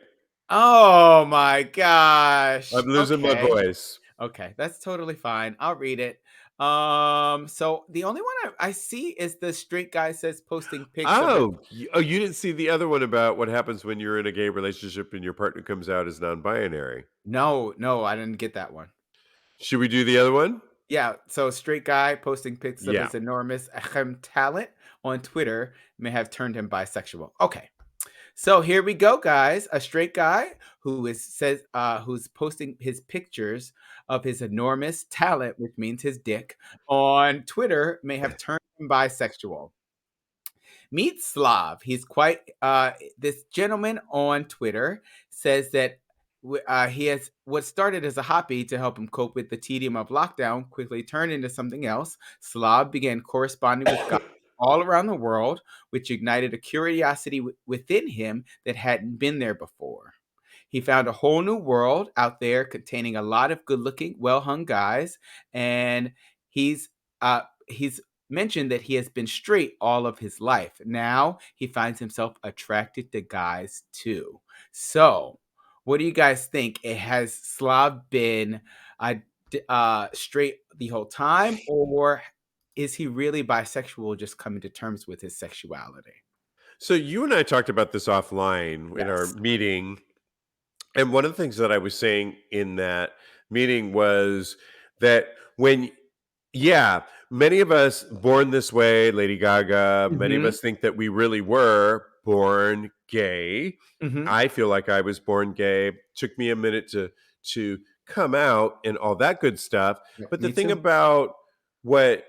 Oh my gosh. I'm losing my Okay. voice. Okay, that's totally fine. I'll read it. So the only one I see is the straight guy says posting pics of it. You didn't see the other one about what happens when you're in a gay relationship and your partner comes out as non-binary. No, no, I didn't get that one. Should we do the other one? Yeah, so straight guy posting pics of Yeah. his enormous ahem talent on Twitter may have turned him bisexual. Okay. So here we go, guys. A straight guy who's posting his pictures of his enormous talent, which means his dick, on Twitter may have turned him bisexual. Meet Slav. He's quite this gentleman on Twitter says that he has what started as a hobby to help him cope with the tedium of lockdown quickly turned into something else. Slav began corresponding with guys all around the world, which ignited a curiosity within him that hadn't been there before. He found a whole new world out there containing a lot of good-looking, well-hung guys, and he's mentioned that he has been straight all of his life. Now he finds himself attracted to guys too. So, what do you guys think? Has Slav been straight the whole time, or is he really bisexual, just coming to terms with his sexuality? So you and I talked about this offline in our Yes. meeting. And one of the things that I was saying in that meeting was that many of us born this way, Lady Gaga, many of Hmm. us think that we really were born gay. Mhm. I feel like I was born gay. Took me a minute to come out and all that good stuff. Yep, But the me thing too. about what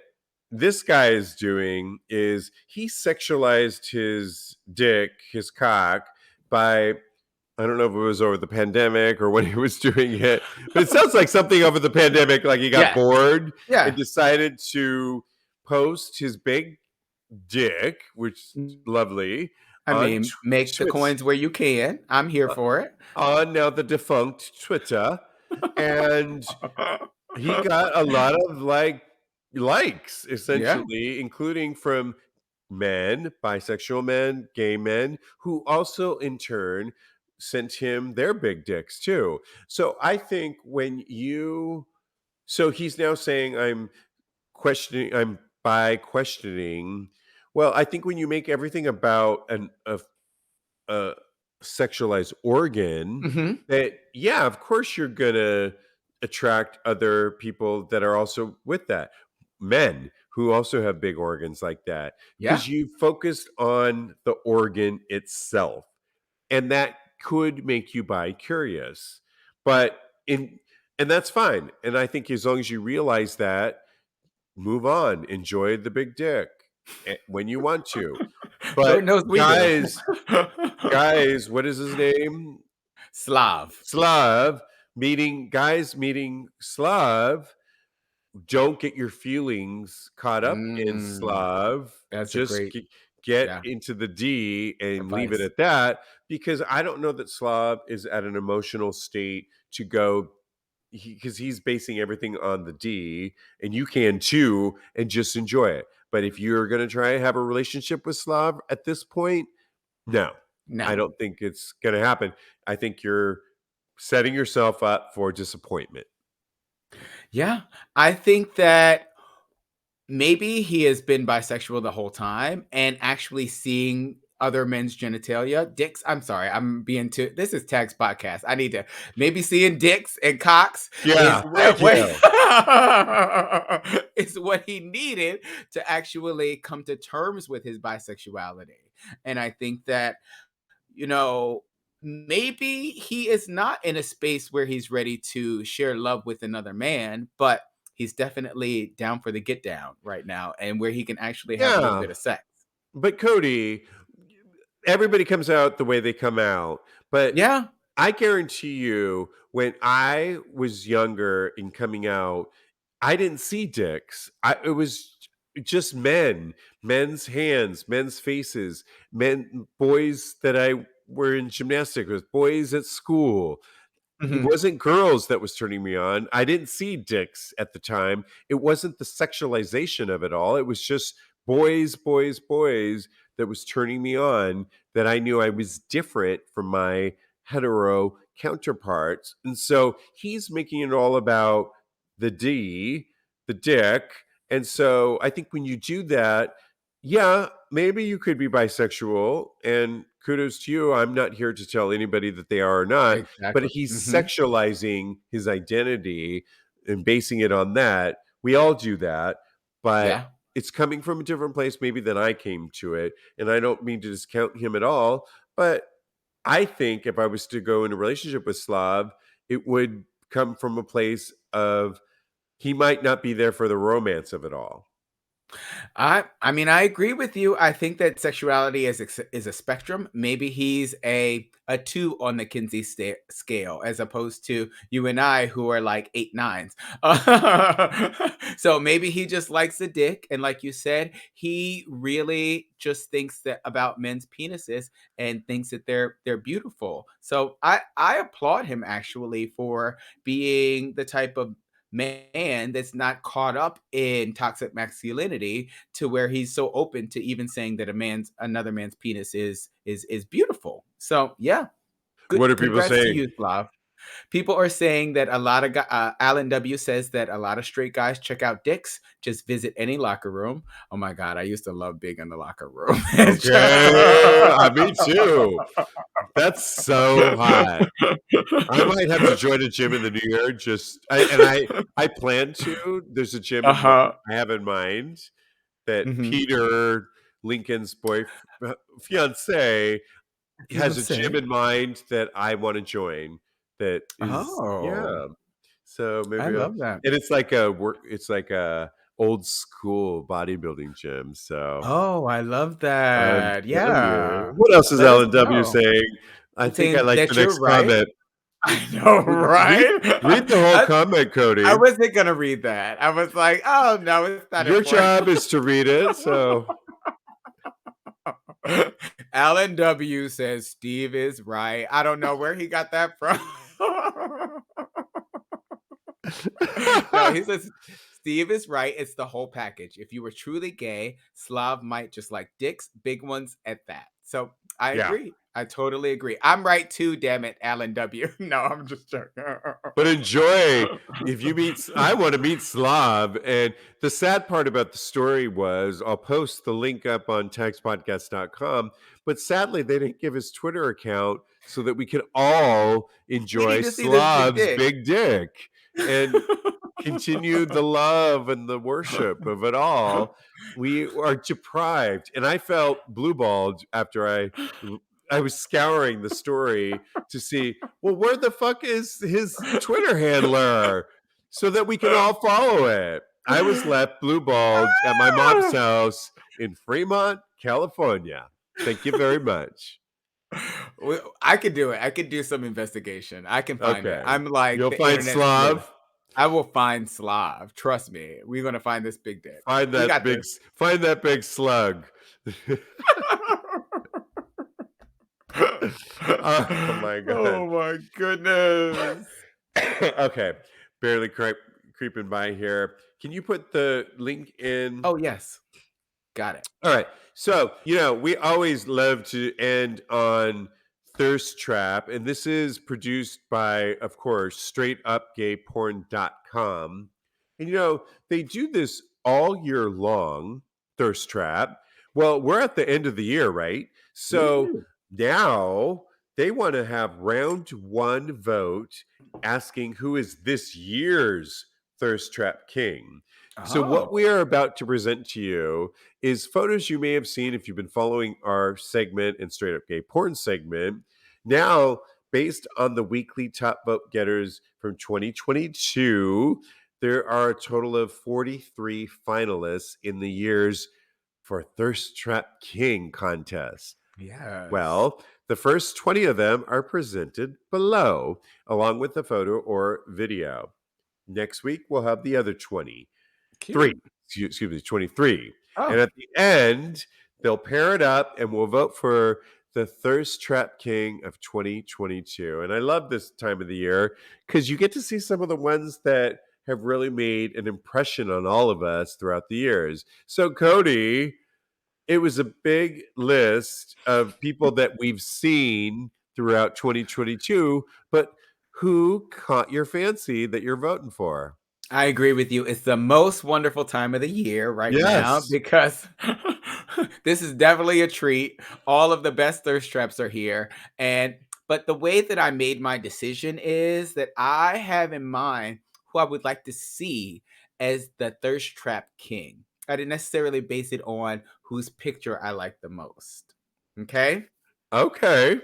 this guy is doing is he sexualized his dick, his cock, by I don't know if it was over the pandemic or when he was doing it, but it sounds like something over the pandemic, like he got Yeah, bored and yeah. decided to post his big dick, which is lovely, I on mean, make the Twitch, coins where you can. I'm here for it. on now the defunct Twitter, and he got a lot of likes Yeah, essentially, including from men, bisexual men, gay men, who also in turn sent him their big dicks too. So I think when you so he's now saying I'm by questioning. Well, I think when you make everything about a sexualized organ, mhm, that yeah, of course you're gonna attract other people that are also with that. Men who also have big organs like that, yeah. because you focused on the organ itself. And that could make you bi curious. But in and that's fine. And I think as long as you realize that, move on, enjoy the big dick when you want to. Lord But knows we do. guys, what is his name? Slav. Slav guys meeting Slav. Don't get your feelings caught up in Mm, Slav. that's a Just great, get yeah, into the D and leave it advice. at that, because I don't know that Slav is at an emotional state to go, because he's basing everything on the D, and you can too, and just enjoy it. But if you're going to try and have a relationship with Slav at this point, no, I No. don't think it's going to happen. I think you're setting yourself up for disappointment. Yeah, I think that maybe he has been bisexual the whole time and actually seeing other men's genitalia, dicks. I'm sorry, I'm being too. This is Tag's podcast. I need to maybe seeing dicks and cocks is Yeah, thank what you. is what he needed to actually come to terms with his bisexuality. And I think that you know, maybe he is not in a space where he's ready to share love with another man, but he's definitely down for the get down right now and where he can actually have a little Yeah. bit of sex. But Cody, everybody comes out the way they come out. But Yeah. I guarantee you, when I was younger and coming out, I didn't see dicks. It was just men's hands, men's faces, boys that I were in gymnastics with, boys at school. It Mhm. wasn't girls that was turning me on. I didn't see dicks at the time. It wasn't the sexualization of it all. It was just boys, boys, boys that was turning me on, that I knew I was different from my hetero counterparts. And so he's making it all about the D, the dick. And so I think when you do that, yeah, maybe you could be bisexual, and kudos to you. I'm not here to tell anybody that they are or not, but Exactly. he's Mhm. sexualizing his identity and basing it on that. We all do that, but Yeah. it's coming from a different place maybe than I came to it. And I don't mean to discount him at all, but I think if I was to go in a relationship with Slav, it would come from a place of he might not be there for the romance of it all. I mean I agree with you. I think that sexuality is a spectrum. Maybe he's a 2 on the Kinsey scale as opposed to you and I who are like 8 nines. So maybe he just likes the dick and like you said, he really just thinks that about men's penises and thinks that they're beautiful. So I applaud him actually for being the type of man that's not caught up in toxic masculinity to where he's so open to even saying that another man's penis is beautiful. So yeah, good. What are people Congrats to saying? you, Slav. People are saying that a lot of Alan W says that a lot of straight guys check out dicks. Just visit any locker room. Oh my god, I used to love being in the locker room. Okay, me too. That's so hot. I might have to join a gym in the new year. I plan to. There's a gym Uh huh. I have in mind that Hmm. Peter Lincoln's boy. fiance has a gym Fiance. in mind that I want to join. That is, Oh, yeah. So I maybe love that. and it's like a work. It's like a old school bodybuilding gym. So Oh, I love I'm that. telling you. Yeah. What else is Let us Ellen W know. saying? I think I Saying like the that you're next right. comment. I know, Read right? read the whole I comment, I Cody. wasn't gonna read that. I was like, "Oh, no, it's not Your important." job is to read it. So Alan W says Steve is right. I don't know where he got that from. No, he says Steve is right. It's the whole package. If you were truly gay, Slav might just like dicks, big ones at that. So I yeah. agree. I totally agree. I'm right too, damn it, Alan W. No, I'm just joking. But enjoy if you meet. I want to meet Slav, and the sad part about the story was I'll post the link up on TAGSPodcast.com. But sadly, they didn't give his Twitter account so that we could all We enjoy need to see this big Slav's dick. big dick and continue the love and the worship of it all. We are deprived, and I felt blue balled after I was scouring the story to see, well, where the fuck is his Twitter handler so that we can all follow it. I was left blue balled at my mom's house in Fremont, California. Thank you very much. I could do it. I could do some investigation. I can find it. Okay. I'm like You'll the find internet sleuth. Slav. I will find Slav. Trust me. We're gonna find this big dick. We got this. Find that big slug. Oh my god. Oh my goodness. Okay. Barely creeping by here. Can you put the link in? Oh yes. Got it. All right. So, we always love to end on Thirst Trap, and this is produced by, of course, straightupgayporn.com. And, they do this all year long, Thirst Trap. Well, we're at the end of the year, right? So Woo. now they want to have round one vote asking who is this year's Thirst Trap King. So, what we Oh. are about to present to you is photos you may have seen if you've been following our segment and Straight Up Gay Porn segment. Now, based on the weekly top vote getters from 2022, there are a total of 43 finalists in the year's for Thirst Trap King contest. Yes. Well, the first 20 of them are presented below, along with the photo or video. Next week, we'll have the other 20. Three, Cute. excuse me, 23. And Oh. at the end, they'll pair it up and we'll vote for the Thirst Trap King of 2022. And I love this time of the year because you get to see some of the ones that have really made an impression on all of us throughout the years. So, Cody, it was a big list of people that we've seen throughout 2022, but who caught your fancy that you're voting for? I agree with you. It's the most wonderful time of the year right now Yes. because this is definitely a treat. All of the best thirst traps are here. But the way that I made my decision is that I have in mind who I would like to see as the thirst trap king. I didn't necessarily base it on whose picture I like the most. Okay? Okay.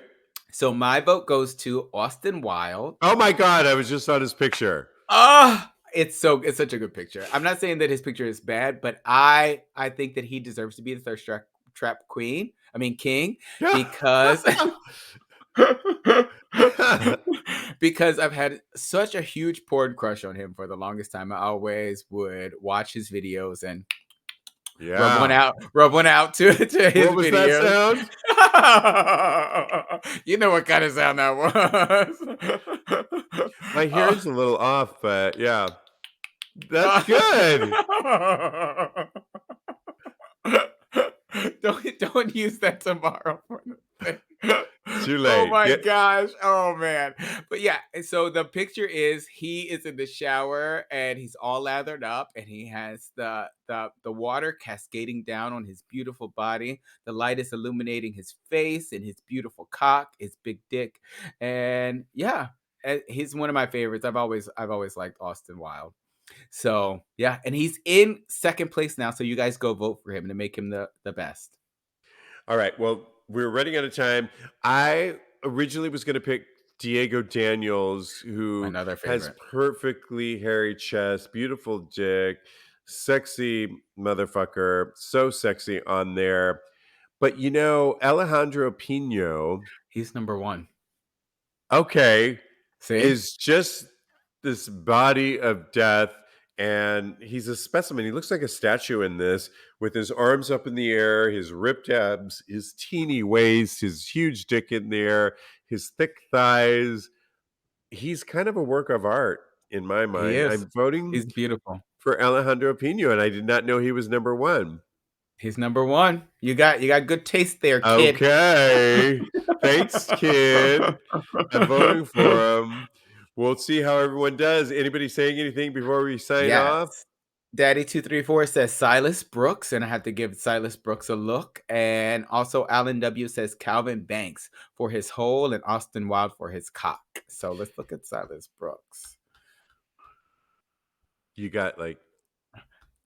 So my vote goes to Austin Wilde. Oh my God, I was just on his picture. Ah, it's such a good picture. I'm not saying that his picture is bad, but I think that he deserves to be the trap queen. I mean king because because I've had such a huge porn crush on him for the longest time. I always would watch his videos and Yeah. rub one out to his What was that videos. sound? You know what kind of sound that My was. hearing's a little off, but yeah. That's good. Don't use that tomorrow for the thing. Too Oh late. my Yeah. gosh. Oh man. But yeah, and so the picture is he is in the shower and he's all lathered up and he has the water cascading down on his beautiful body. The light is illuminating his face and his beautiful cock, his big dick. And yeah, he's one of my favorites. I've always liked Austin Wilde. So yeah, and he's in second place now. So you guys go vote for him to make him the best. All right. Well, we're running out of time. I originally was going to pick Diego Daniels, who Another has favorite. perfectly hairy chest, beautiful dick, sexy motherfucker, so sexy on there. But Alejandro Pino, He's number one. okay, See? is just this body of death. And he's a specimen. He looks like a statue in this, with his arms up in the air, his ripped abs, his teeny waist, his huge dick in there, his thick thighs. He's kind of a work of art in my He mind. is. I'm voting He's beautiful. for Alejandro Pino, and I did not know he was number one. He's number one. You got good taste there, kid. Okay. Thanks, kid. I'm voting for him. We'll see how everyone does. Anybody saying anything before we sign Yes. off? Daddy234 says Silas Brooks, and I have to give Silas Brooks a look. And also Alan W says Calvin Banks for his hole and Austin Wild for his cock. So let's look at Silas Brooks. You got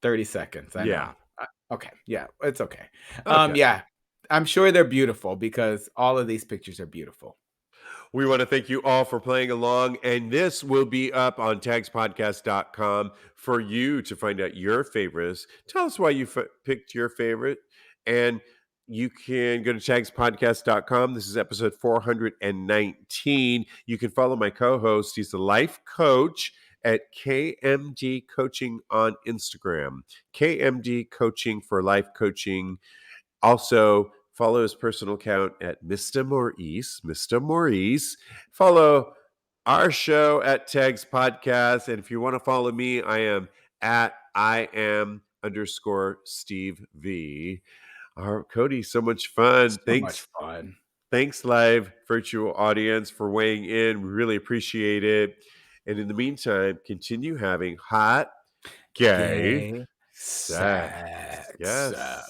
30 seconds. I yeah. know. Okay. Yeah, it's okay. Okay. Yeah, I'm sure they're beautiful because all of these pictures are beautiful. We want to thank you all for playing along, and this will be up on TAGSPodcast.com for you to find out your favorites. Tell us why you picked your favorite, and you can go to TAGSPodcast.com. This is episode 419. You can follow my co-host. He's the life coach at KMD Coaching on Instagram. KMD Coaching for life coaching. Also, follow his personal account at Mr. Maurice. Mr. Maurice. Follow our show at Tags Podcast. And if you want to follow me, I am at @IAM_Steve V. Kodi, so much fun. So much fun. Thanks, live virtual audience, for weighing in. We really appreciate it. And in the meantime, continue having hot, gay Gay sex. sex. Yes.